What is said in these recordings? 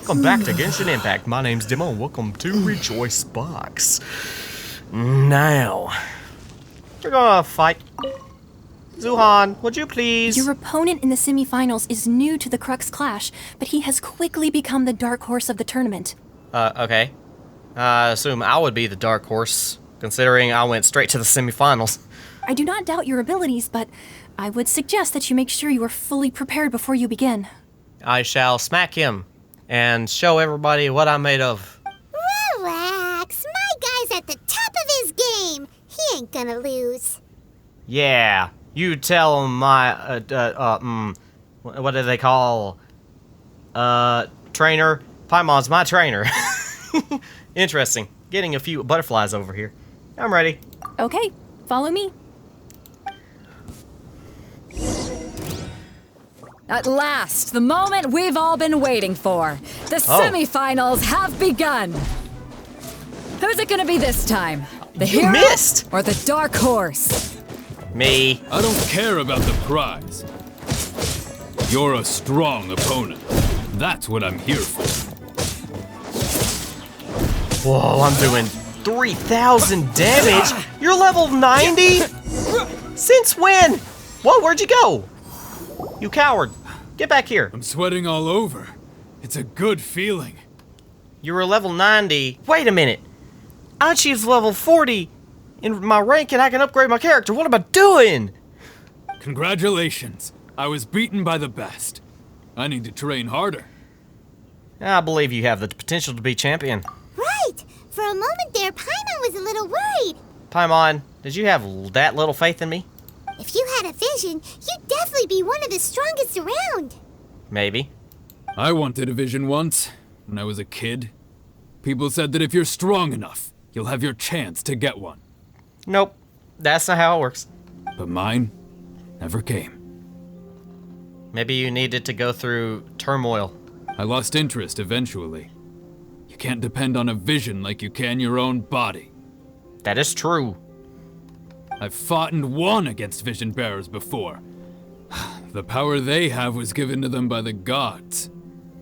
Welcome back to Genshin Impact. My name's Demo, and welcome to Rejoice Box. Now, we're gonna fight. Zuhan, would you please? Your opponent in the semifinals is new to the Crux Clash, but he has quickly become the dark horse of the tournament. Okay. I assume I would be the dark horse, considering I went straight to the semifinals. I do not doubt your abilities, but I would suggest that you make sure you are fully prepared before you begin. I shall smack him and show everybody what I'm made of. Relax, my guy's at the top of his game. He ain't gonna lose. Yeah, you tell him my, what do they call, trainer? Paimon's my trainer. Interesting. Getting a few butterflies over here. I'm ready. Okay, follow me. At last, the moment we've all been waiting for. The semifinals have begun. Who's it gonna be this time? The hero missed! or the dark horse? Me. I don't care about the prize. You're a strong opponent. That's what I'm here for. Whoa, I'm doing 3,000 damage. You're level 90? Since when? Whoa, where'd you go? You coward. Get back here. I'm sweating all over. It's a good feeling. You were level 90. Wait a minute. I achieved level 40 in my rank and I can upgrade my character. What am I doing? Congratulations. I was beaten by the best. I need to train harder. I believe you have the potential to be champion. Right. For a moment there, Paimon was a little worried. Paimon, did you have that little faith in me? If you had a vision, you'd definitely be one of the strongest around. Maybe. I wanted a vision once, when I was a kid. People said that if you're strong enough, you'll have your chance to get one. Nope. That's not how it works. But mine never came. Maybe you needed to go through turmoil. I lost interest eventually. You can't depend on a vision like you can your own body. That is true. I've fought and won against vision bearers before. The power they have was given to them by the gods.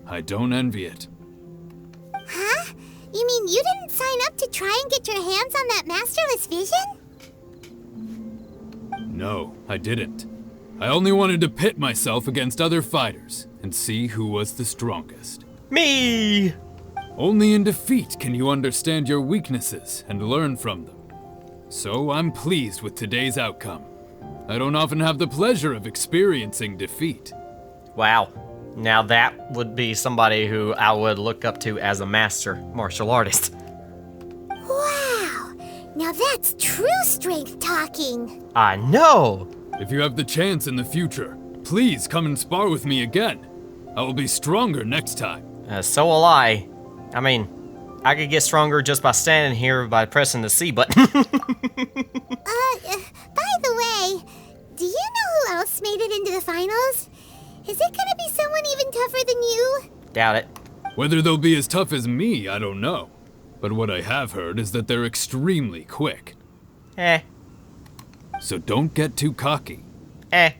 I don't envy it. Huh? You mean you didn't sign up to try and get your hands on that masterless vision? No, I didn't. I only wanted to pit myself against other fighters and see who was the strongest. Me! Only in defeat can you understand your weaknesses and learn from them. So I'm pleased with today's outcome. I don't often have the pleasure of experiencing defeat. Wow. Now that would be somebody who I would look up to as a master martial artist. Wow. Now that's true strength talking. I know! If you have the chance in the future, please come and spar with me again. I will be stronger next time. So will I. I mean, I could get stronger just by standing here by pressing the C button. By the way, do you know who else made it into the finals? Is it gonna be someone even tougher than you? Doubt it. Whether they'll be as tough as me, I don't know. But what I have heard is that they're extremely quick. So don't get too cocky. I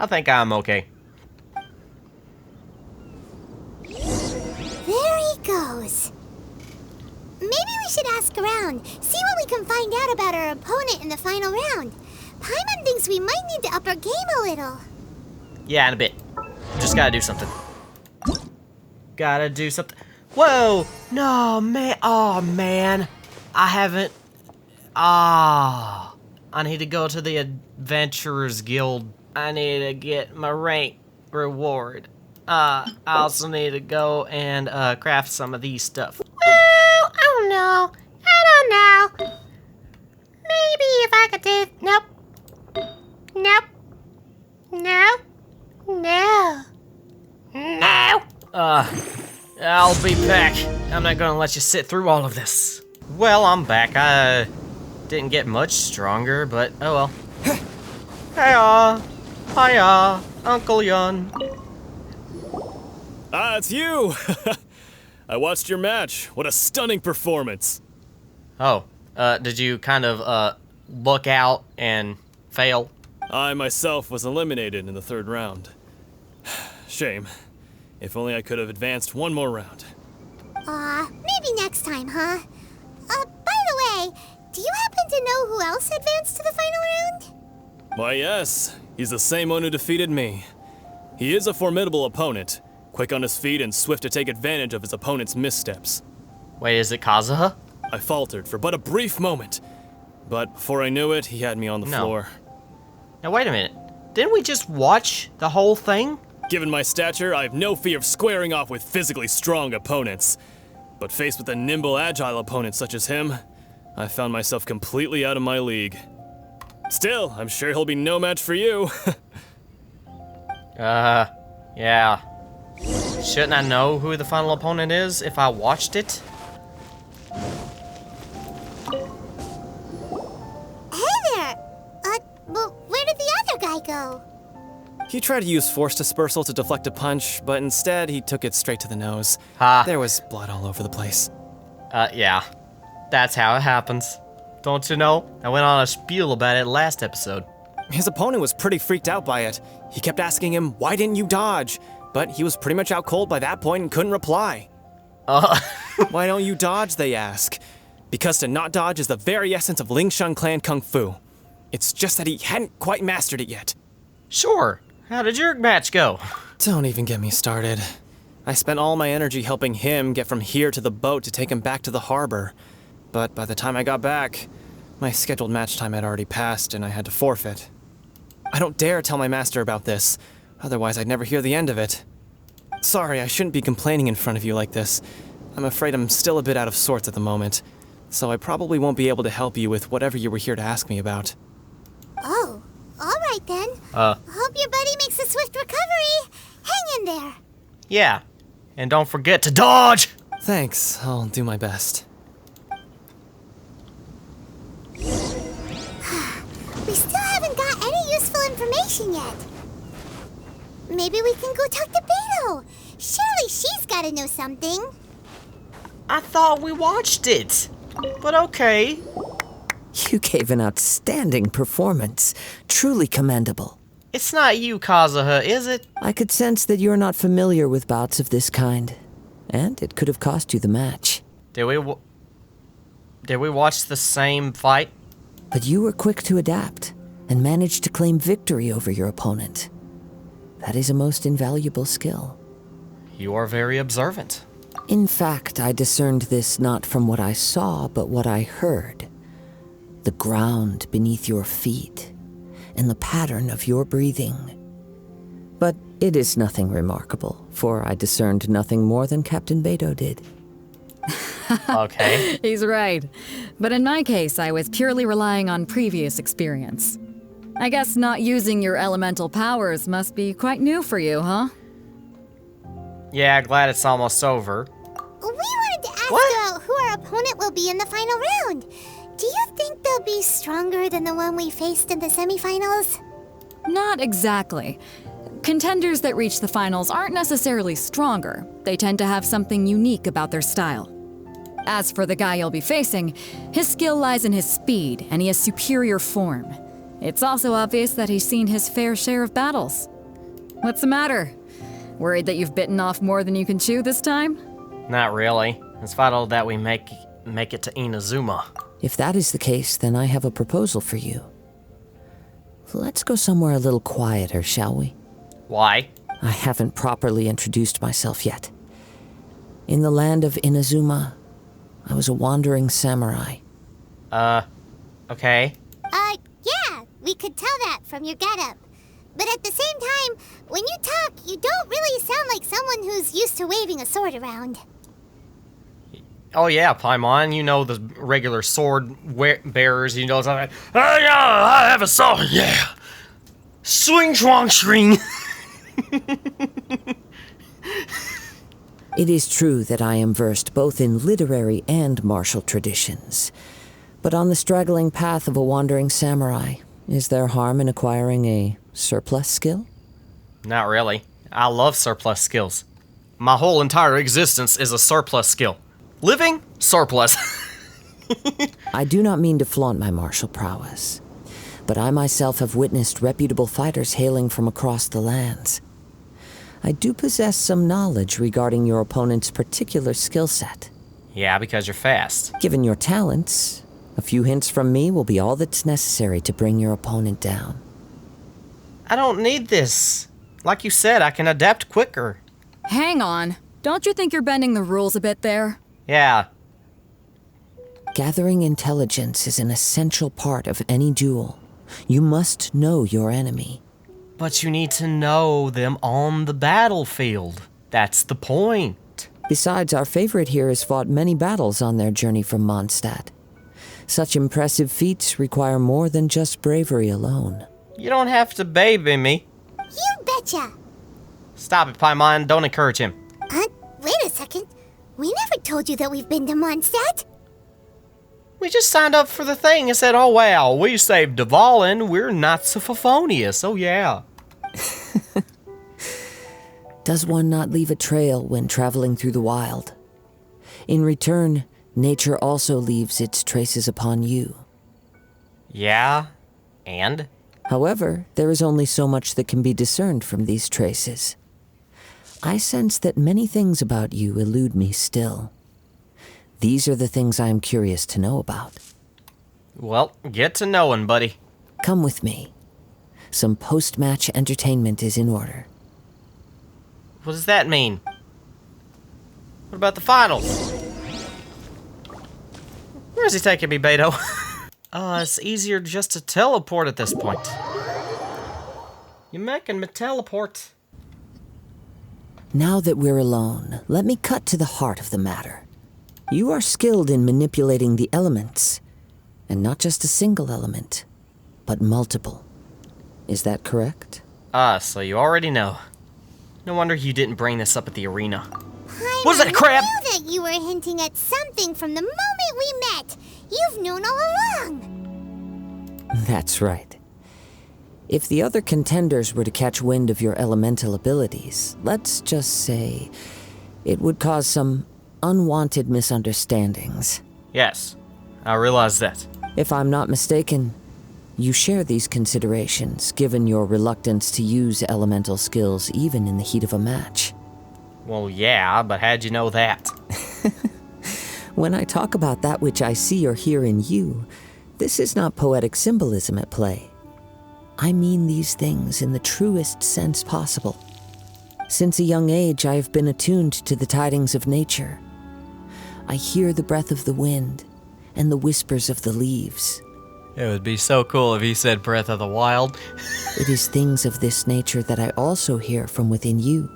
think I'm okay. There he goes. Maybe we should ask around, see what we can find out about our opponent in the final round. Paimon thinks we might need to up our game a little. Yeah, in a bit. Just gotta do something. Gotta do something. Whoa! No, man. Oh, man. I haven't... I need to go to the Adventurers Guild. I need to get my rank reward. I also need to go and craft some of these stuff. Well, I don't know. Maybe if I could do... Nope. I'll be back. I'm not gonna let you sit through all of this. Well, I'm back. I didn't get much stronger, but oh well. Hiya, Uncle Yun. Ah, it's you! I watched your match. What a stunning performance. Oh, did you kind of, look out and fail? I myself was eliminated in the third round. Shame. If only I could have advanced one more round. Maybe next time, huh? By the way, do you happen to know who else advanced to the final round? Why, yes. He's the same one who defeated me. He is a formidable opponent, quick on his feet and swift to take advantage of his opponent's missteps. Wait, is it Kazuha? I faltered for but a brief moment, but before I knew it, he had me on the floor. Now wait a minute. Didn't we just watch the whole thing? Given my stature, I have no fear of squaring off with physically strong opponents. But faced with a nimble, agile opponent such as him, I found myself completely out of my league. Still, I'm sure he'll be no match for you. Yeah. Shouldn't I know who the final opponent is if I watched it? Hey there! Well, where did the other guy go? He tried to use force dispersal to deflect a punch, but instead he took it straight to the nose. Ha. There was blood all over the place. Yeah. That's how it happens. Don't you know? I went on a spiel about it last episode. His opponent was pretty freaked out by it. He kept asking him, "Why didn't you dodge?" But he was pretty much out cold by that point and couldn't reply. Why don't you dodge, they ask. Because to not dodge is the very essence of Lingsheng clan kung fu. It's just that he hadn't quite mastered it yet. Sure. How did your match go? Don't even get me started. I spent all my energy helping him get from here to the boat to take him back to the harbor. But by the time I got back, my scheduled match time had already passed and I had to forfeit. I don't dare tell my master about this, otherwise I'd never hear the end of it. Sorry, I shouldn't be complaining in front of you like this. I'm afraid I'm still a bit out of sorts at the moment, so I probably won't be able to help you with whatever you were here to ask me about. Oh, alright then. Hope your buddy makes a swift recovery. Hang in there. Yeah. And don't forget to dodge! Thanks, I'll do my best. We still haven't got any useful information yet. Maybe we can go talk to Barrow. Surely she's gotta know something. I thought we watched it. But okay. You gave an outstanding performance. Truly commendable. It's not you, Kazuha, is it? I could sense that you're not familiar with bouts of this kind. And it could have cost you the match. Did we watch the same fight? But you were quick to adapt and managed to claim victory over your opponent. That is a most invaluable skill. You are very observant. In fact, I discerned this not from what I saw, but what I heard. The ground beneath your feet, and the pattern of your breathing. But it is nothing remarkable, for I discerned nothing more than Captain Beto did. Okay. He's right. But in my case, I was purely relying on previous experience. I guess not using your elemental powers must be quite new for you, huh? Yeah, glad it's almost over. We wanted to ask about who our opponent will be in the final round. Do you think they'll be stronger than the one we faced in the semifinals? Not exactly. Contenders that reach the finals aren't necessarily stronger. They tend to have something unique about their style. As for the guy you'll be facing, his skill lies in his speed, and he has superior form. It's also obvious that he's seen his fair share of battles. What's the matter? Worried that you've bitten off more than you can chew this time? Not really. It's vital that we make it to Inazuma. If that is the case, then I have a proposal for you. Let's go somewhere a little quieter, shall we? Why? I haven't properly introduced myself yet. In the land of Inazuma, I was a wandering samurai. Okay. Yeah, we could tell that from your getup. But at the same time, when you talk, you don't really sound like someone who's used to waving a sword around. Oh yeah, Paimon, you know the regular sword bearers, you know something. Oh yeah, I have a sword, yeah. Swing, swang, swing. It is true that I am versed both in literary and martial traditions. But on the straggling path of a wandering samurai, is there harm in acquiring a surplus skill? Not really. I love surplus skills. My whole entire existence is a surplus skill. Living? Surplus. I do not mean to flaunt my martial prowess, but I myself have witnessed reputable fighters hailing from across the lands. I do possess some knowledge regarding your opponent's particular skill set. Yeah, because you're fast. Given your talents, a few hints from me will be all that's necessary to bring your opponent down. I don't need this. Like you said, I can adapt quicker. Hang on. Don't you think you're bending the rules a bit there? Yeah. Gathering intelligence is an essential part of any duel. You must know your enemy. But you need to know them on the battlefield. That's the point. Besides, our favorite here has fought many battles on their journey from Mondstadt. Such impressive feats require more than just bravery alone. You don't have to baby me. You betcha! Stop it, Paimon. Don't encourage him. Wait a second. We never told you that we've been to Mondstadt. We just signed up for the thing and said, oh wow, we saved Dvalin. We're not so Phophonius. Oh yeah. Does one not leave a trail when traveling through the wild? In return, nature also leaves its traces upon you. Yeah? And? However, there is only so much that can be discerned from these traces. I sense that many things about you elude me still. These are the things I am curious to know about. Well, get to knowing, buddy. Come with me. Some post-match entertainment is in order. What does that mean? What about the finals? Where's he taking me, Beto? It's easier just to teleport at this point. You're making me teleport. Now that we're alone, let me cut to the heart of the matter. You are skilled in manipulating the elements, and not just a single element, but multiple. Is that correct? So you already know. No wonder you didn't bring this up at the arena. Paimon, Was that a crab? I knew that you were hinting at something from the moment we met. You've known all along. That's right. If the other contenders were to catch wind of your elemental abilities, let's just say it would cause some unwanted misunderstandings. Yes, I realize that. If I'm not mistaken, you share these considerations, given your reluctance to use elemental skills even in the heat of a match. Well, yeah, but how'd you know that? When I talk about that which I see or hear in you, this is not poetic symbolism at play. I mean these things in the truest sense possible. Since a young age, I have been attuned to the tidings of nature. I hear the breath of the wind and the whispers of the leaves. It would be so cool if he said Breath of the Wild. It is things of this nature that I also hear from within you.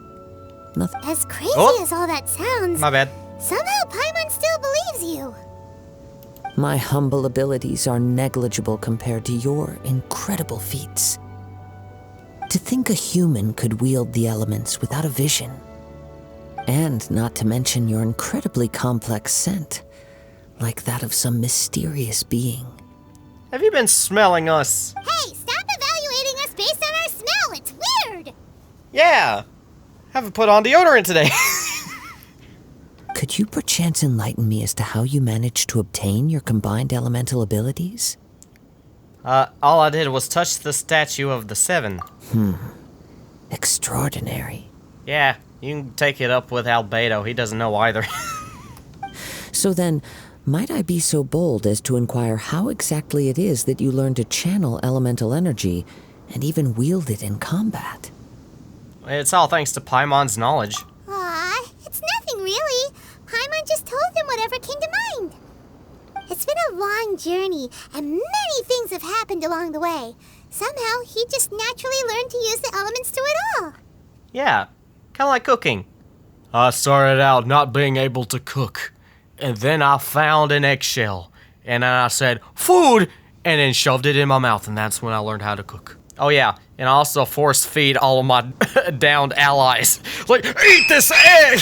Nothing. As crazy Oh. as all that sounds, My bad. somehow Paimon still believes you. My humble abilities are negligible compared to your incredible feats. To think a human could wield the elements without a vision. And not to mention your incredibly complex scent, like that of some mysterious being. Have you been smelling us? Hey, stop evaluating us based on our smell. It's weird. Yeah. Haven't put on deodorant today. Could you perchance enlighten me as to how you managed to obtain your combined elemental abilities? All I did was touch the statue of the Seven. Extraordinary. Yeah, you can take it up with Albedo. He doesn't know either. So then, might I be so bold as to inquire how exactly it is that you learn to channel elemental energy and even wield it in combat? It's all thanks to Paimon's knowledge. Aw, it's nothing really. Paimon just told him whatever came to mind. It's been a long journey, and many things have happened along the way. Somehow, he just naturally learned to use the elements through it all. Yeah, kind of like cooking. I started out not being able to cook, and then I found an eggshell, and then I said, food, and then shoved it in my mouth, and that's when I learned how to cook. Oh yeah, and I also force feed all of my downed allies. Like, eat this egg!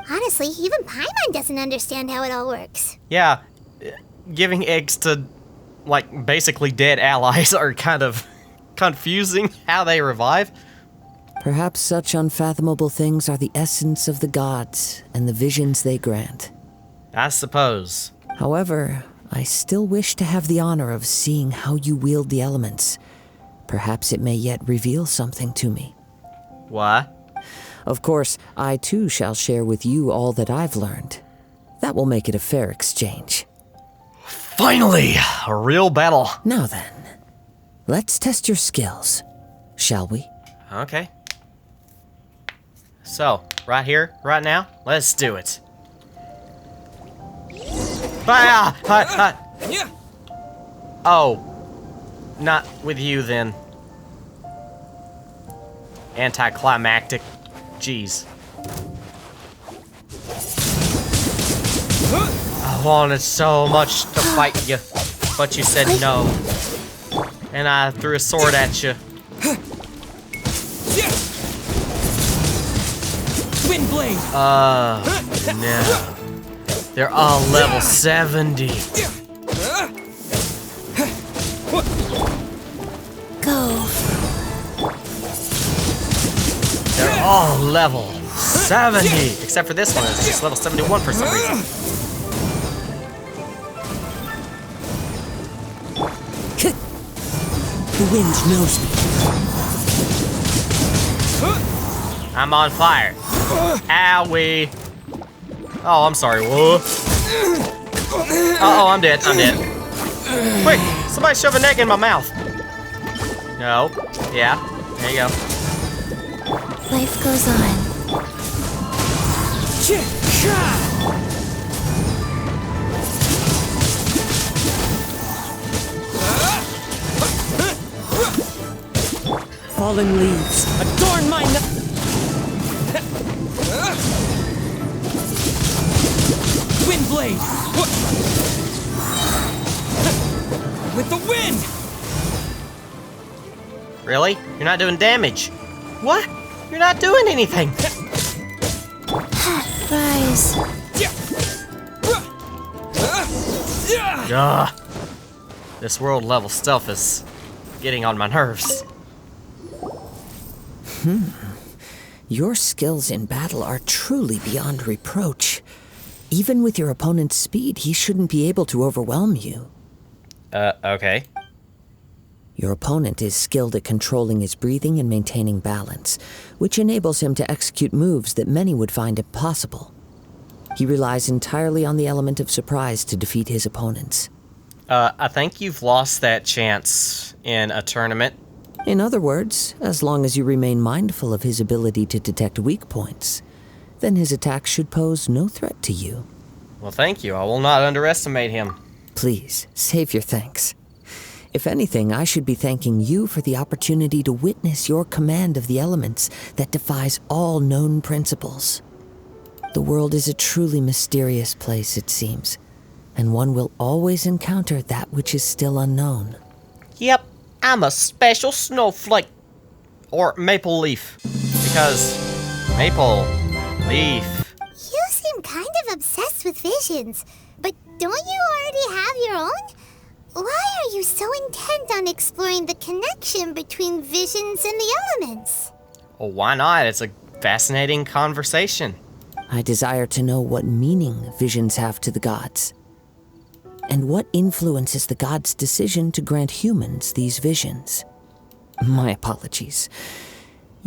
Honestly, even Paimon doesn't understand how it all works. Yeah, giving eggs to, like, basically dead allies are kind of confusing how they revive. Perhaps such unfathomable things are the essence of the gods and the visions they grant. I suppose. However, I still wish to have the honor of seeing how you wield the elements. Perhaps it may yet reveal something to me. Why? Of course, I too shall share with you all that I've learned. That will make it a fair exchange. Finally, a real battle. Now then, let's test your skills, shall we? Okay. So, right here, right now, let's do it. Oh, not with you then. Anticlimactic. Jeez. I wanted so much to fight you, but you said no. And I threw a sword at you. Wind blade. No. They're all level 70. Go. They're all level 70. Except for this one, it's just level 71 for some reason. The wind knows me. I'm on fire. Owie. Oh, I'm sorry. Whoa. Uh-oh, I'm dead. I'm dead. Quick, somebody shove an egg in my mouth. No. Yeah. There you go. Life goes on. Fallen leaves. Adorn my wind blade. With the wind. Really? You're not doing damage. What? You're not doing anything. Rise. Ugh. This world level stuff is getting on my nerves. Your skills in battle are truly beyond reproach. Even with your opponent's speed, he shouldn't be able to overwhelm you. Okay. Your opponent is skilled at controlling his breathing and maintaining balance, which enables him to execute moves that many would find impossible. He relies entirely on the element of surprise to defeat his opponents. I think you've lost that chance in a tournament. In other words, as long as you remain mindful of his ability to detect weak points, then his attacks should pose no threat to you. Well, thank you. I will not underestimate him. Please, save your thanks. If anything, I should be thanking you for the opportunity to witness your command of the elements that defies all known principles. The world is a truly mysterious place, it seems, and one will always encounter that which is still unknown. Yep, I'm a special snowflake. Or maple leaf. Because maple leaf. You seem kind of obsessed with visions, but don't you already have your own? Why are you so intent on exploring the connection between visions and the elements? Well, why not? It's a fascinating conversation. I desire to know what meaning visions have to the gods, and what influences the gods' decision to grant humans these visions. My apologies.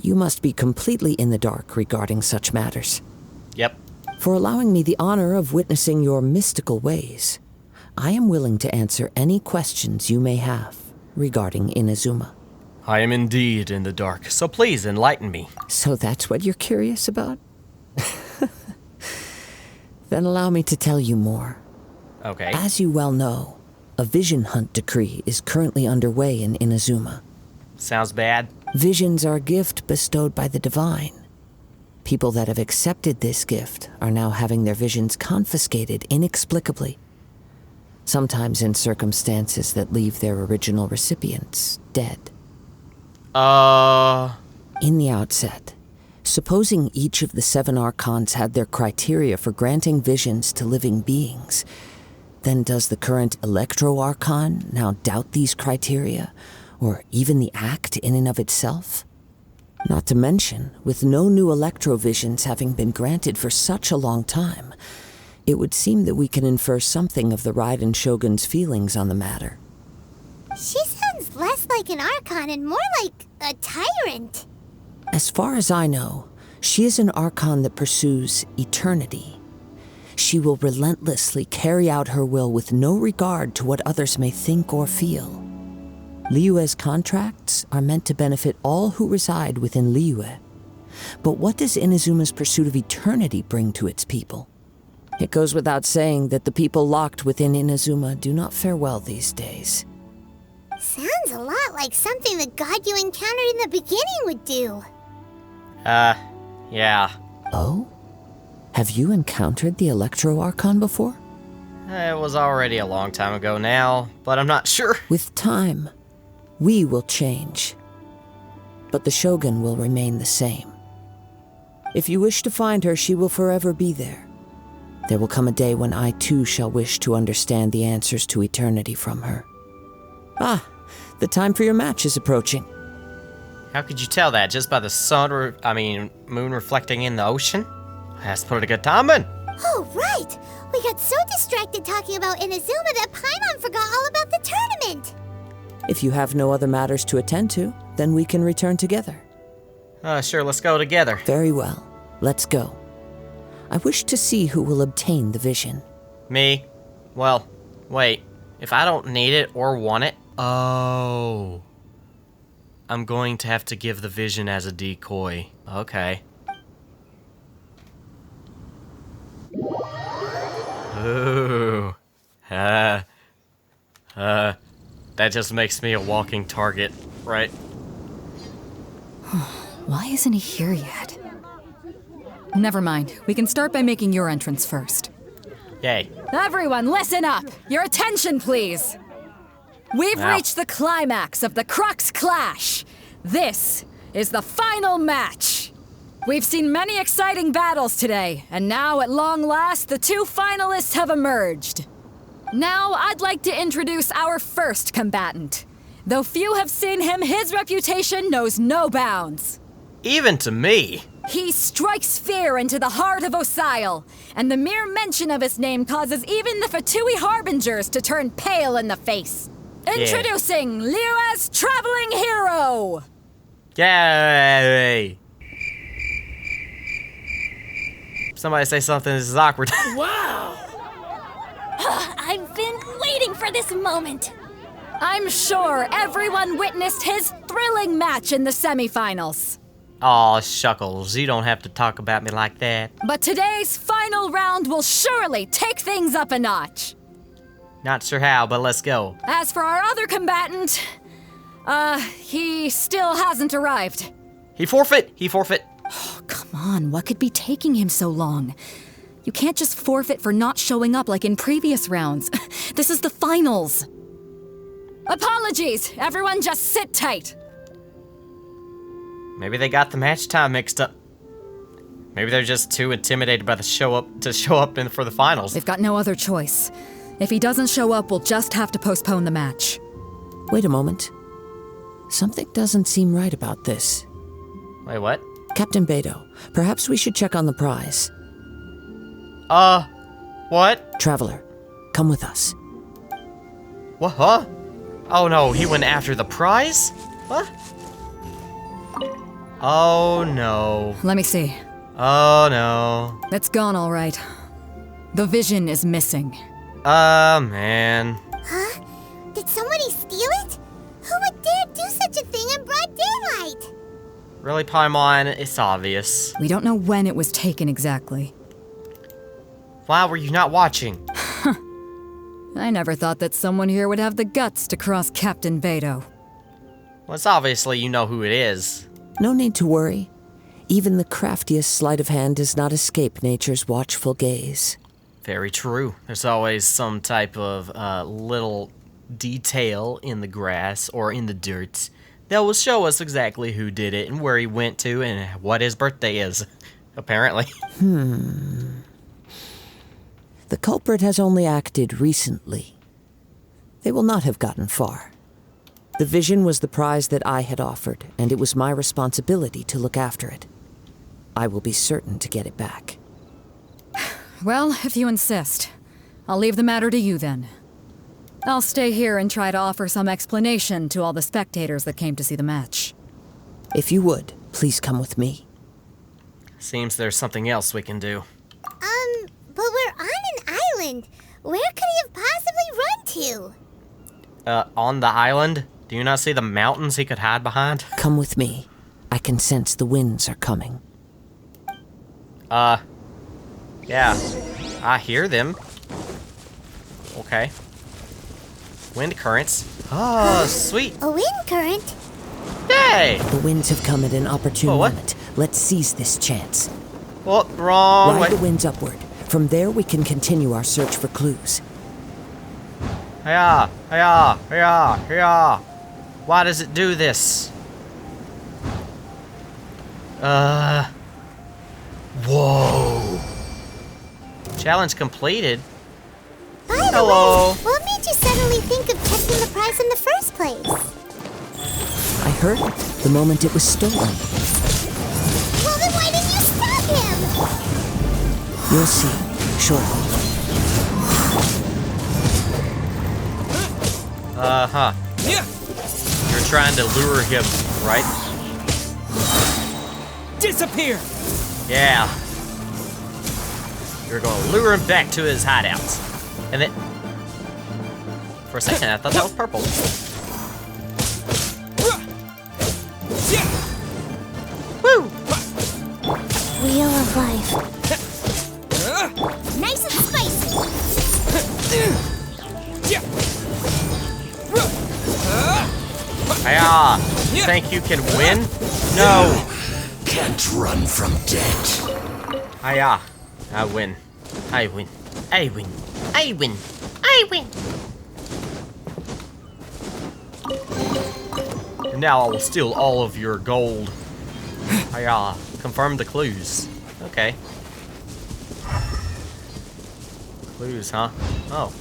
You must be completely in the dark regarding such matters. Yep. For allowing me the honor of witnessing your mystical ways, I am willing to answer any questions you may have regarding Inazuma. I am indeed in the dark, so please enlighten me. So that's what you're curious about? Then allow me to tell you more. Okay. As you well know, a vision hunt decree is currently underway in Inazuma. Sounds bad. Visions are a gift bestowed by the divine. People that have accepted this gift are now having their visions confiscated inexplicably, sometimes in circumstances that leave their original recipients dead. In the outset, supposing each of the 7 archons had their criteria for granting visions to living beings, then does the current Electro-Archon now doubt these criteria, or even the act in and of itself? Not to mention, with no new Electro-Visions having been granted for such a long time, it would seem that we can infer something of the Raiden Shogun's feelings on the matter. She sounds less like an Archon and more like a tyrant. As far as I know, She is an Archon that pursues eternity. She will relentlessly carry out her will with no regard to what others may think or feel. Liyue's contracts are meant to benefit all who reside within Liyue. But what does Inazuma's pursuit of eternity bring to its people? It goes without saying that the people locked within Inazuma do not fare well these days. Sounds a lot like something the god you encountered in the beginning would do. Yeah. Oh? Have you encountered the Electro Archon before? It was already a long time ago now, but I'm not sure. With time, we will change. But the Shogun will remain the same. If you wish to find her, she will forever be there. There will come a day when I too shall wish to understand the answers to eternity from her. Ah, the time for your match is approaching. How could you tell that? Just by the moon reflecting in the ocean? Has to put a good time in. Oh, right! We got so distracted talking about Inazuma that Paimon forgot all about the tournament! If you have no other matters to attend to, then we can return together. Sure, let's go together. Very well. Let's go. I wish to see who will obtain the vision. Me? Well, wait. If I don't need it or want it... Oh. I'm going to have to give the vision as a decoy. Okay. Ooh. That just makes me a walking target, right? Why isn't he here yet? Never mind. We can start by making your entrance first. Yay. Everyone, listen up! Your attention, please! We've reached the climax of the Crux Clash! This is the final match! We've seen many exciting battles today, and now, at long last, the two finalists have emerged. Now, I'd like to introduce our first combatant. Though few have seen him, his reputation knows no bounds. Even to me. He strikes fear into the heart of Osile, and the mere mention of his name causes even the Fatui Harbingers to turn pale in the face. Introducing Liyue's traveling hero! Yay! Somebody say something, this is awkward. Wow! I've been waiting for this moment. I'm sure everyone witnessed his thrilling match in the semifinals. Aw, shuckles, you don't have to talk about me like that. But today's final round will surely take things up a notch. Not sure how, but let's go. As for our other combatant, he still hasn't arrived. He forfeit! Oh, come on, what could be taking him so long? You can't just forfeit for not showing up like in previous rounds. This is the finals. Apologies, everyone just sit tight. Maybe they got the match time mixed up. Maybe they're just too intimidated by the show up for the finals. They've got no other choice. If he doesn't show up, we'll just have to postpone the match. Wait a moment. Something doesn't seem right about this. Wait, what? Captain Beto, perhaps we should check on the prize. What? Traveler, come with us. What, huh? Oh no, he went after the prize? What? Oh no. Let me see. Oh no. It's gone all right. The vision is missing. Man. Huh? Did somebody steal it? Who would dare do such a thing in broad daylight? Really, Paimon? It's obvious. We don't know when it was taken exactly. Why were you not watching? I never thought that someone here would have the guts to cross Captain Beto. Well, it's obviously you know who it is. No need to worry. Even the craftiest sleight of hand does not escape nature's watchful gaze. Very true. There's always some type of little detail in the grass or in the dirt that will show us exactly who did it and where he went to and what his birthday is, apparently. The culprit has only acted recently. They will not have gotten far. The vision was the prize that I had offered, and it was my responsibility to look after it. I will be certain to get it back. Well, if you insist, I'll leave the matter to you then. I'll stay here and try to offer some explanation to all the spectators that came to see the match. If you would, please come with me. Seems there's something else we can do. But we're on an island. Where could he have possibly run to? On the island? Do you not see the mountains he could hide behind? Come with me. I can sense the winds are coming. Yeah. I hear them. Okay. Wind currents. Oh, sweet. A wind current? Yay! The winds have come at an opportune Oh, what? moment. Let's seize this chance. What? Wrong Ride way. the winds upward. From there, we can continue our search for clues. Hiya! Hiya! Hiya! Hiya! Why does it do this? Whoa! Challenge completed. By the Hello. way, what made you suddenly think of checking the prize in the first place? I heard it the moment it was stolen. Well, then why didn't you stop him? You'll see, shortly. Uh-huh. Yeah. You're trying to lure him, right? Disappear. Yeah. You're gonna lure him back to his hideout. And then... For a second, I thought that was purple. Woo! Wheel of life. Nice and spicy. Hiya! You think you can win? No! Can't run from death. Hiya! I win. I win. I win. I win. I win! And now I will steal all of your gold. Hiya! Confirm the clues. Okay. Clues, huh? Oh.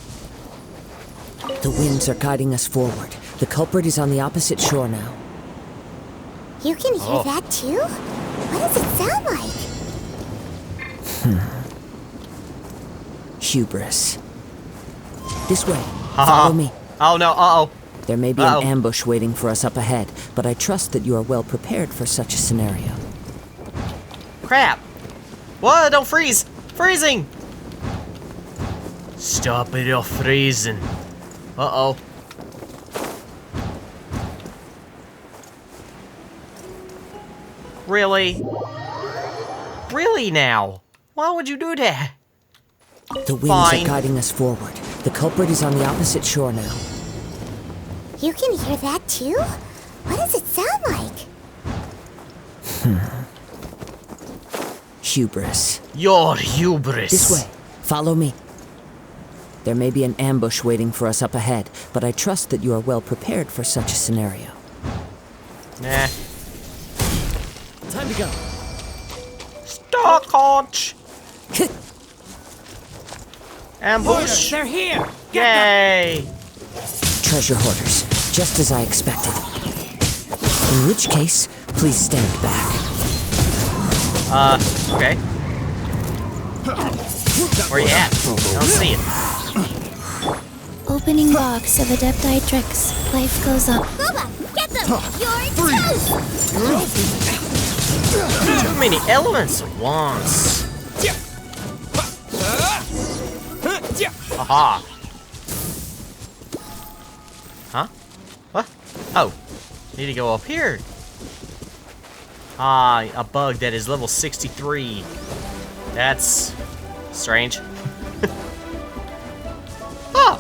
The winds are guiding us forward. The culprit is on the opposite shore now. You can hear Oh. that too? What does it sound like? Hubris. This way. Haha. Follow me. Oh no, uh-oh. There may be Uh-oh. an ambush waiting for us up ahead, but I trust that you are well prepared for such a scenario. Crap! What? Don't freeze! Freezing! Stop it, you're freezing. Uh-oh. Really? Really now? Why would you do that? The winds Fine. are guiding us forward. The culprit is on the opposite shore now. You can hear that too? What does it sound like? Hubris. Your hubris. This way. Follow me. There may be an ambush waiting for us up ahead, but I trust that you are well prepared for such a scenario. Nah. Time to go. Stockholch! Ambush! They're here. Yay! Treasure hoarders, just as I expected. In which case, please stand back. Okay. Where you at? I don't see it. Opening box of Adepti tricks. Life goes up. Boba, get them! You're toast! Too many elements at once. Aha. Huh? What? Oh. Need to go up here. Ah, a bug that is level 63. That's strange. Oh!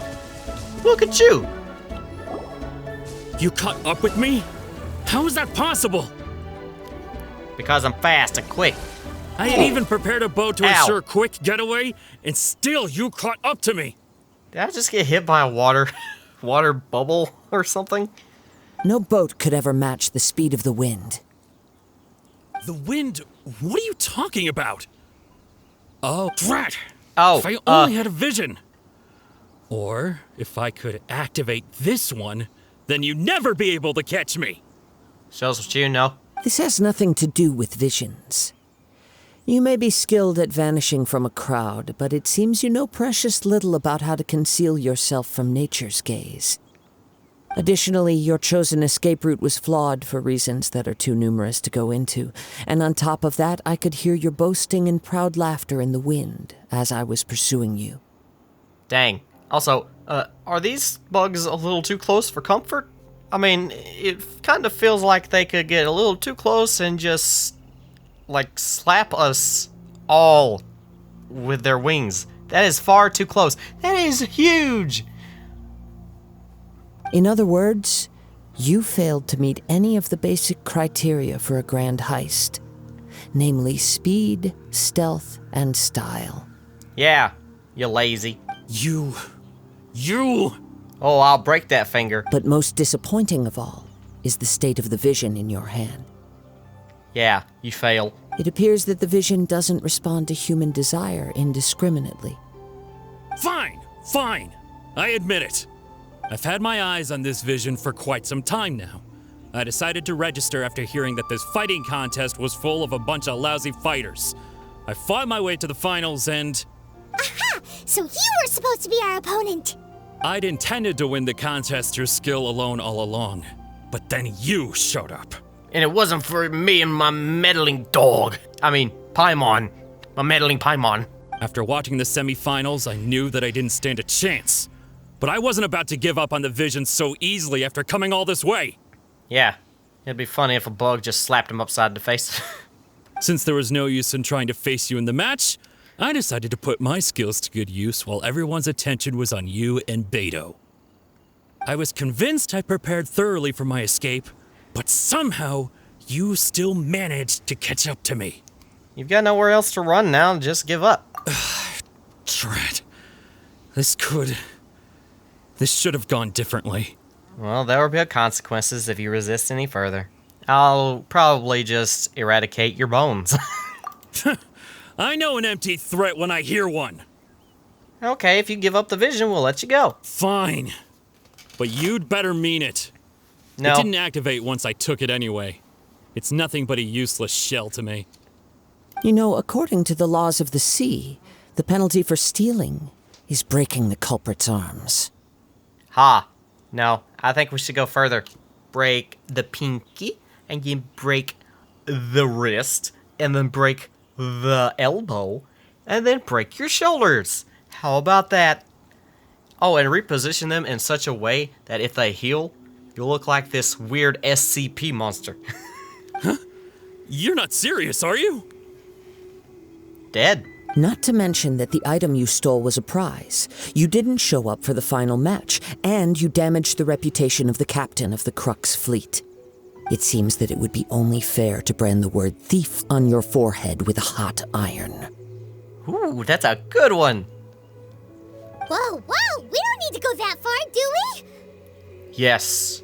Look at you! You caught up with me? How is that possible? Because I'm fast and quick. I had even prepared a boat to Ow. ensure quick getaway, and still you caught up to me. Did I just get hit by a water bubble or something? No boat could ever match the speed of the wind. The wind? What are you talking about? Oh, drat! Oh, if I only had a vision. Or if I could activate this one, then you'd never be able to catch me. Shows what you know. This has nothing to do with visions. You may be skilled at vanishing from a crowd, but it seems you know precious little about how to conceal yourself from nature's gaze. Additionally, your chosen escape route was flawed for reasons that are too numerous to go into. And on top of that, I could hear your boasting and proud laughter in the wind as I was pursuing you. Dang. Also, are these bugs a little too close for comfort? I mean, it kind of feels like they could get a little too close and just, like, slap us all with their wings. That is far too close. That is huge! In other words, you failed to meet any of the basic criteria for a grand heist. Namely speed, stealth, and style. Yeah, you lazy. You... Oh, I'll break that finger. But most disappointing of all is the state of the vision in your hand. Yeah, you fail. It appears that the vision doesn't respond to human desire indiscriminately. Fine, fine. I admit it. I've had my eyes on this vision for quite some time now. I decided to register after hearing that this fighting contest was full of a bunch of lousy fighters. I fought my way to the finals and... Aha! So you were supposed to be our opponent! I'd intended to win the contest through skill alone all along. But then you showed up. And it wasn't for me and my meddling dog. I mean, Paimon. My meddling Paimon. After watching the semifinals, I knew that I didn't stand a chance. But I wasn't about to give up on the vision so easily after coming all this way. Yeah, it'd be funny if a bug just slapped him upside the face. Since there was no use in trying to face you in the match, I decided to put my skills to good use while everyone's attention was on you and Beto. I was convinced I prepared thoroughly for my escape, but somehow you still managed to catch up to me. You've got nowhere else to run now, just give up. Drat. This should have gone differently. Well, there will be consequences if you resist any further. I'll probably just eradicate your bones. I know an empty threat when I hear one. Okay, if you give up the vision, we'll let you go. Fine. But you'd better mean it. No. It didn't activate once I took it anyway. It's nothing but a useless shell to me. You know, according to the laws of the sea, the penalty for stealing is breaking the culprit's arms. Ha. No, I think we should go further. Break the pinky, and then break the wrist, and then break the elbow, and then break your shoulders. How about that? Oh, and reposition them in such a way that if they heal, you'll look like this weird SCP monster. Huh? You're not serious, are you? Dead. Not to mention that the item you stole was a prize. You didn't show up for the final match, and you damaged the reputation of the captain of the Crux fleet. It seems that it would be only fair to brand the word thief on your forehead with a hot iron. Ooh, that's a good one. Whoa, whoa! We don't need to go that far, do we? Yes.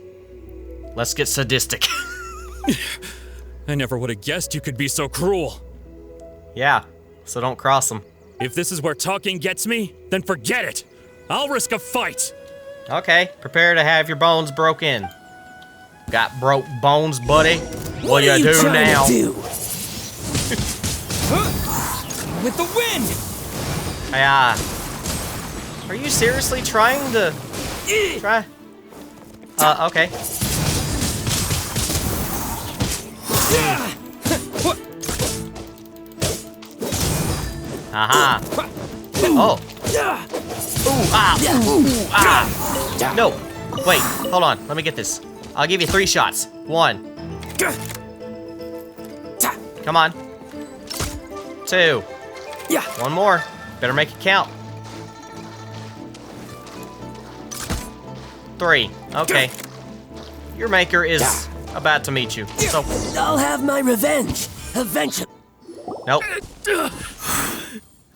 Let's get sadistic. I never would have guessed you could be so cruel. Yeah, so don't cross them. If this is where talking gets me, then forget it. I'll risk a fight. Okay, prepare to have your bones broken. Got broke bones, buddy? What do you do now? With the wind! Yeah. Are you seriously trying to... Try? Okay. Aha. Oh. Ooh, ah. Ooh, ah. No. Wait, hold on. Let me get this. I'll give you 3 shots. 1. Come on. 2. 1 more. Better make it count. 3. Okay. Your maker is about to meet you. So I'll have my revenge eventually. nope.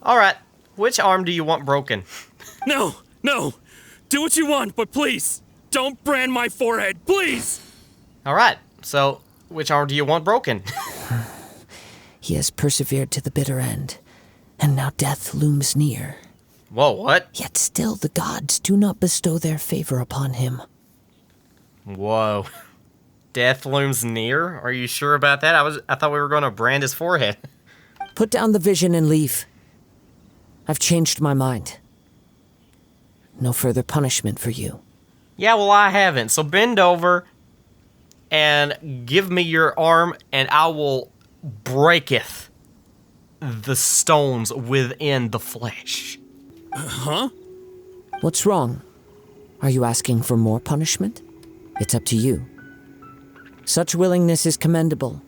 Alright. Which arm do you want broken? No, no. Do what you want, but please, don't brand my forehead, please! Alright. So, which arm do you want broken? He has persevered to the bitter end, and now death looms near. Whoa, what? Yet still the gods do not bestow their favor upon him. Whoa. Death looms near? Are you sure about that? I thought we were going to brand his forehead. Put down the vision and leave. I've changed my mind. No further punishment for you. Yeah, well, I haven't. So bend over and give me your arm, and I will breaketh the stones within the flesh. Huh? What's wrong? Are you asking for more punishment? It's up to you. Such willingness is commendable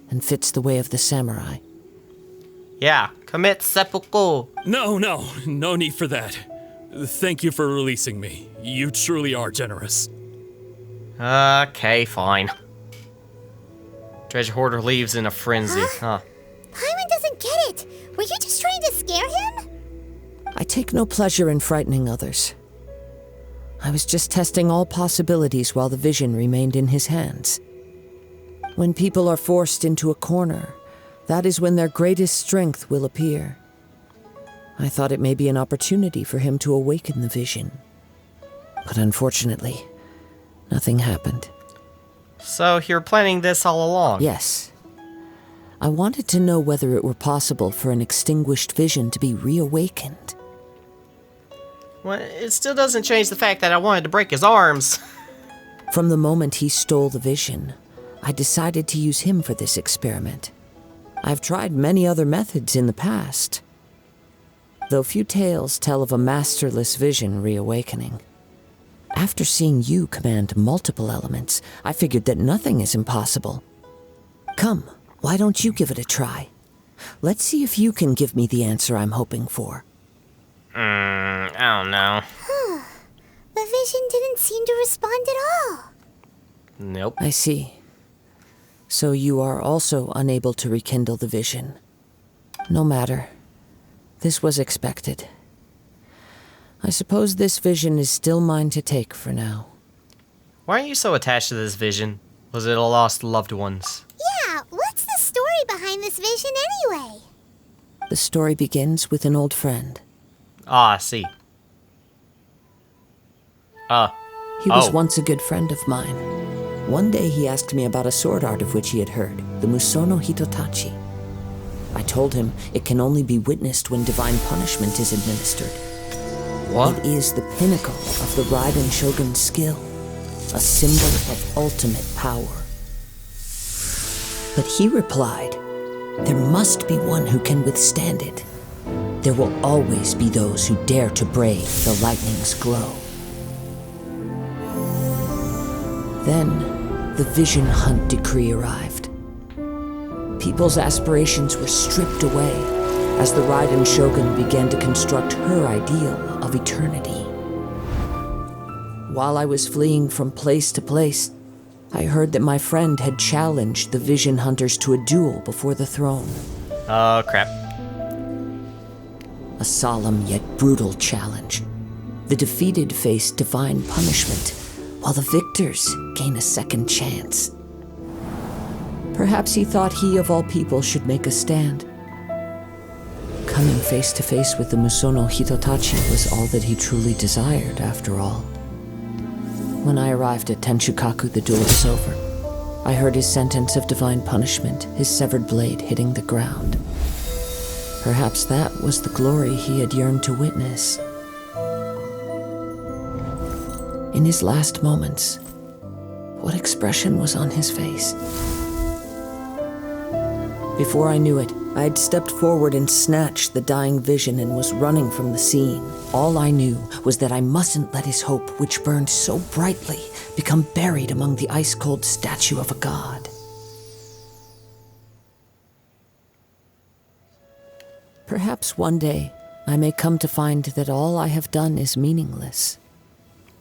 and fits the way of the samurai. Yeah, commit seppuku. No need for that. Thank you for releasing me. You truly are generous. Okay, fine. Treasure hoarder leaves in a frenzy, huh? Paimon doesn't get it. Were you just trying to scare him? I take no pleasure in frightening others. I was just testing all possibilities while the vision remained in his hands. When people are forced into a corner, that is when their greatest strength will appear. I thought it may be an opportunity for him to awaken the vision. But unfortunately, nothing happened. So you're planning this all along? Yes. I wanted to know whether it were possible for an extinguished vision to be reawakened. Well, it still doesn't change the fact that I wanted to break his arms. From the moment he stole the vision, I decided to use him for this experiment. I've tried many other methods in the past, though few tales tell of a masterless vision reawakening. After seeing you command multiple elements, I figured that nothing is impossible. Come, why don't you give it a try? Let's see if you can give me the answer I'm hoping for. I don't know. The vision didn't seem to respond at all. Nope. I see. So you are also unable to rekindle the vision. No matter. This was expected. I suppose this vision is still mine to take for now. Why are you so attached to this vision? Was it a lost loved ones? Yeah, what's the story behind this vision anyway? The story begins with an old friend. Ah, I see. He was once a good friend of mine. One day he asked me about a sword art of which he had heard, the Musono Hitotachi. I told him it can only be witnessed when divine punishment is administered. What? It is the pinnacle of the Raiden Shogun's skill, a symbol of ultimate power. But he replied, there must be one who can withstand it. There will always be those who dare to brave the lightning's glow. Then, the Vision Hunt decree arrived. People's aspirations were stripped away as the Raiden Shogun began to construct her ideal of eternity. While I was fleeing from place to place, I heard that my friend had challenged the Vision Hunters to a duel before the throne. Oh, crap. A solemn yet brutal challenge. The defeated face divine punishment, while the victors gain a second chance. Perhaps he thought he of all people should make a stand. Coming face to face with the Musono Hitotachi was all that he truly desired, after all. When I arrived at Tenshukaku, the duel was over. I heard his sentence of divine punishment, his severed blade hitting the ground. Perhaps that was the glory he had yearned to witness. In his last moments, what expression was on his face? Before I knew it, I had stepped forward and snatched the dying vision and was running from the scene. All I knew was that I mustn't let his hope, which burned so brightly, become buried among the ice-cold statue of a god. Perhaps one day, I may come to find that all I have done is meaningless.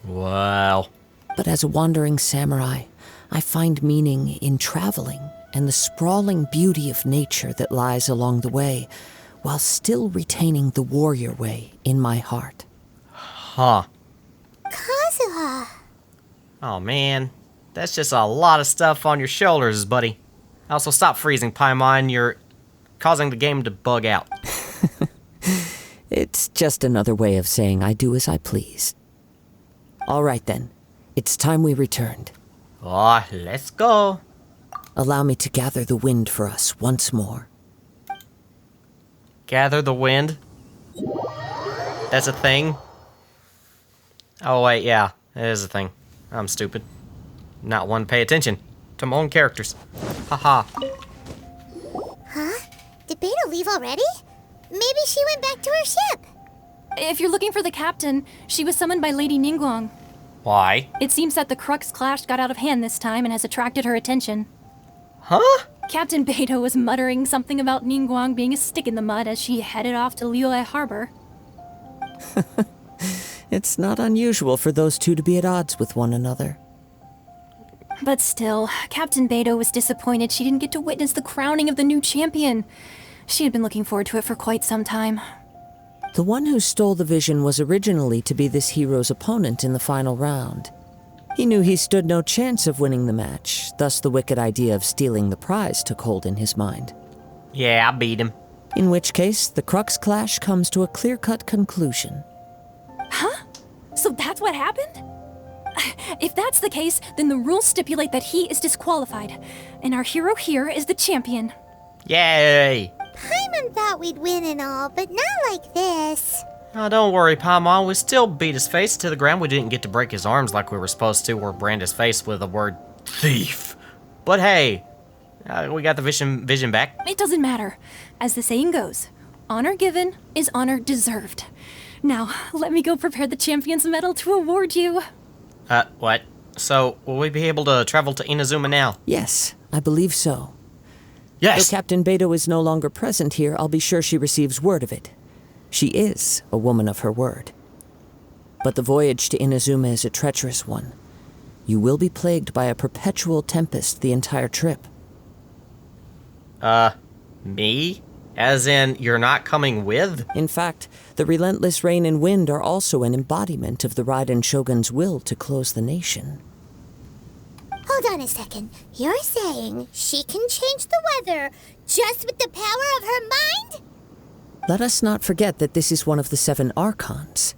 Wow. But as a wandering samurai, I find meaning in traveling and the sprawling beauty of nature that lies along the way, while still retaining the warrior way in my heart. Huh. Kazuha. Oh, man. That's just a lot of stuff on your shoulders, buddy. Also, stop freezing, Paimon. You're causing the game to bug out. It's just another way of saying I do as I please. All right, then. It's time we returned. Oh, let's go. Allow me to gather the wind for us once more. Gather the wind? That's a thing? Oh, wait, yeah. Here's the thing. I'm stupid. Not one to pay attention to my own characters. Haha. Huh? Did Beta leave already? Maybe she went back to her ship. If you're looking for the captain, she was summoned by Lady Ningguang. Why? It seems that the Crux Clash got out of hand this time and has attracted her attention. Huh? Captain Beidou was muttering something about Ningguang being a stick in the mud as she headed off to Liyue Harbor. It's not unusual for those two to be at odds with one another. But still, Captain Beidou was disappointed she didn't get to witness the crowning of the new champion. She had been looking forward to it for quite some time. The one who stole the vision was originally to be this hero's opponent in the final round. He knew he stood no chance of winning the match, thus the wicked idea of stealing the prize took hold in his mind. Yeah, I beat him. In which case, the Crux Clash comes to a clear-cut conclusion. Huh? So that's what happened? If that's the case, then the rules stipulate that he is disqualified, and our hero here is the champion. Yay! Paimon thought we'd win and all, but not like this. Oh, don't worry, Paimon. We still beat his face to the ground. We didn't get to break his arms like we were supposed to, or brand his face with the word thief. But hey, we got the vision back. It doesn't matter. As the saying goes, honor given is honor deserved. Now, let me go prepare the champion's medal to award you. What? So, will we be able to travel to Inazuma now? Yes, I believe so. Yes! Though Captain Beidou is no longer present here, I'll be sure she receives word of it. She is a woman of her word. But the voyage to Inazuma is a treacherous one. You will be plagued by a perpetual tempest the entire trip. Me? As in, you're not coming with? In fact, the relentless rain and wind are also an embodiment of the Raiden Shogun's will to close the nation. Hold on a second. You're saying she can change the weather just with the power of her mind? Let us not forget that this is one of the 7 Archons.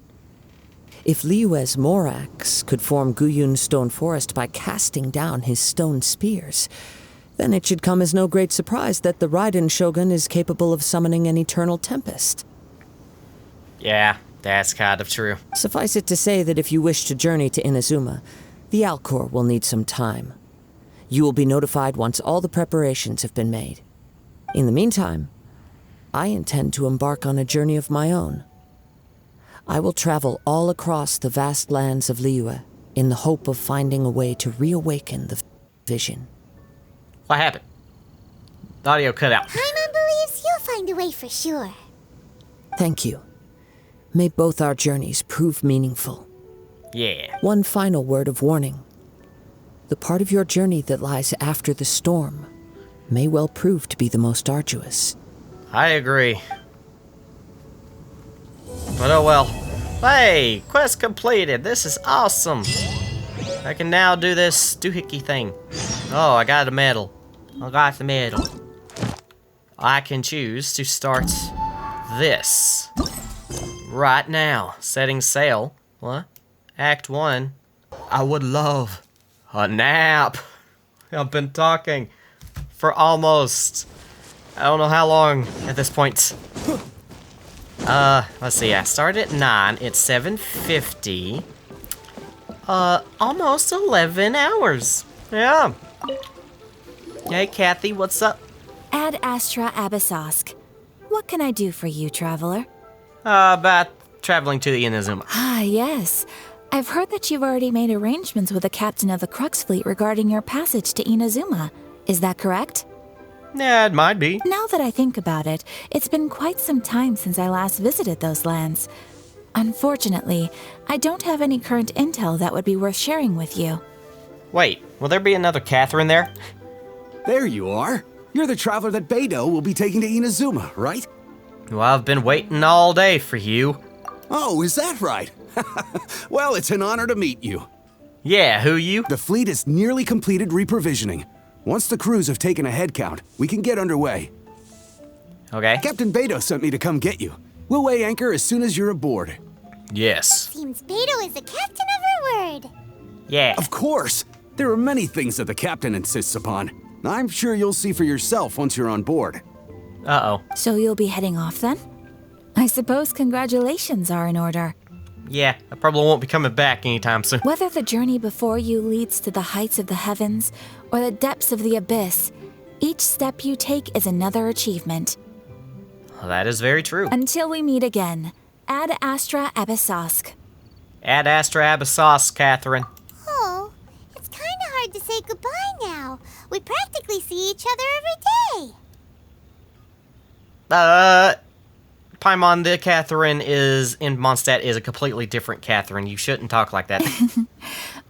If Liyue's Morax could form Guyun's stone forest by casting down his stone spears, then it should come as no great surprise that the Raiden Shogun is capable of summoning an eternal tempest. Yeah, that's kind of true. Suffice it to say that if you wish to journey to Inazuma, the Alcor will need some time. You will be notified once all the preparations have been made. In the meantime, I intend to embark on a journey of my own. I will travel all across the vast lands of Liyue in the hope of finding a way to reawaken the vision. What happened? The audio cut out. Paimon believes you'll find a way for sure. Thank you. May both our journeys prove meaningful. Yeah. One final word of warning. The part of your journey that lies after the storm may well prove to be the most arduous. I agree. But oh well. Hey, quest completed. This is awesome. I can now do this doohickey thing. Oh, I got a medal. I got the medal. I can choose to start this right now. Setting sail. What? Act 1. I would love a nap. I've been talking for almost, I don't know how long at this point. Let's see, I started at 9, it's 7:50. Almost 11 hours. Yeah. Hey, Kathy, what's up? Ad Astra Abyssosk. What can I do for you, traveler? About traveling to the Inazuma. Ah, yes. I've heard that you've already made arrangements with the captain of the Crux Fleet regarding your passage to Inazuma. Is that correct? Yeah, it might be. Now that I think about it, it's been quite some time since I last visited those lands. Unfortunately, I don't have any current intel that would be worth sharing with you. Wait, will there be another Catherine there? There you are. You're the traveler that Beidou will be taking to Inazuma, right? Well, I've been waiting all day for you. Oh, is that right? Well, it's an honor to meet you. Yeah, who you? The fleet has nearly completed reprovisioning. Once the crews have taken a head count, we can get underway. Okay. Captain Beidou sent me to come get you. We'll weigh anchor as soon as you're aboard. Yes. Seems Beidou is the captain of her word. Yeah. Of course. There are many things that the captain insists upon. I'm sure you'll see for yourself once you're on board. Uh-oh. So you'll be heading off then? I suppose congratulations are in order. Yeah, I probably won't be coming back anytime soon. Whether the journey before you leads to the heights of the heavens or the depths of the abyss, each step you take is another achievement. Well, that is very true. Until we meet again, Ad Astra Abyssosk. Ad Astra Abyssos, Catherine. Oh, it's kind of hard to say goodbye now. We practically see each other every day. Paimon, the Catherine is in Mondstadt is a completely different Catherine. You shouldn't talk like that.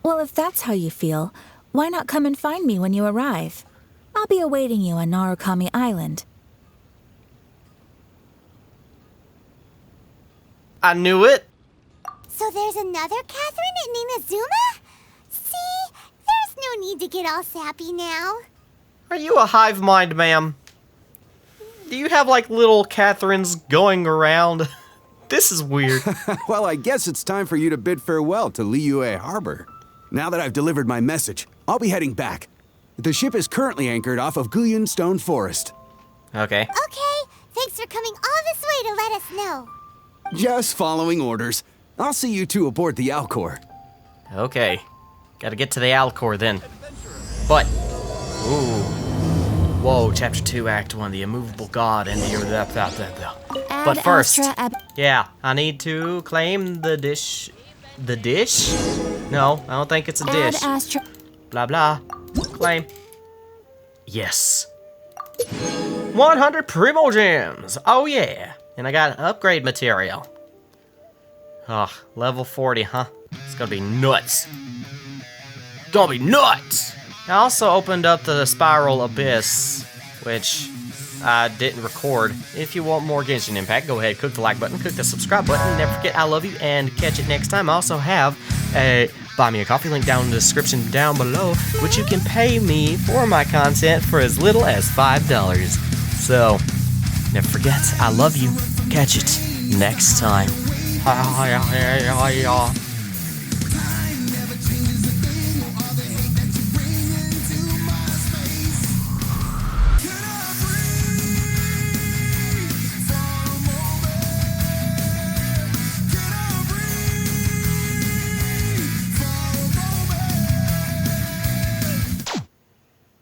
Well, if that's how you feel, why not come and find me when you arrive? I'll be awaiting you on Narukami Island. I knew it. So there's another Catherine in Inazuma? See, there's no need to get all sappy now. Are you a hive mind, ma'am? Do you have, like, little Catherines going around? This is weird. Well, I guess it's time for you to bid farewell to Liyue Harbor. Now that I've delivered my message, I'll be heading back. The ship is currently anchored off of Guyun Stone Forest. Okay. Okay, thanks for coming all this way to let us know. Just following orders. I'll see you two aboard the Alcor. Okay. Gotta get to the Alcor then. But, ooh. Whoa, Chapter 2, Act 1, the immovable god and the... But first, yeah, I need to claim the dish... The dish? No, I don't think it's a dish. Blah, blah. Claim. Yes. 100 Primo Gems! Oh yeah! And I got upgrade material. Oh, level 40, huh? It's gonna be nuts. Gonna be nuts! I also opened up the Spiral Abyss, which I didn't record. If you want more Genshin Impact, go ahead, click the like button, click the subscribe button. Never forget I love you, and catch it next time. I also have a Buy Me a Coffee link down in the description down below, which you can pay me for my content for as little as $5. So, never forget, I love you. Catch it next time.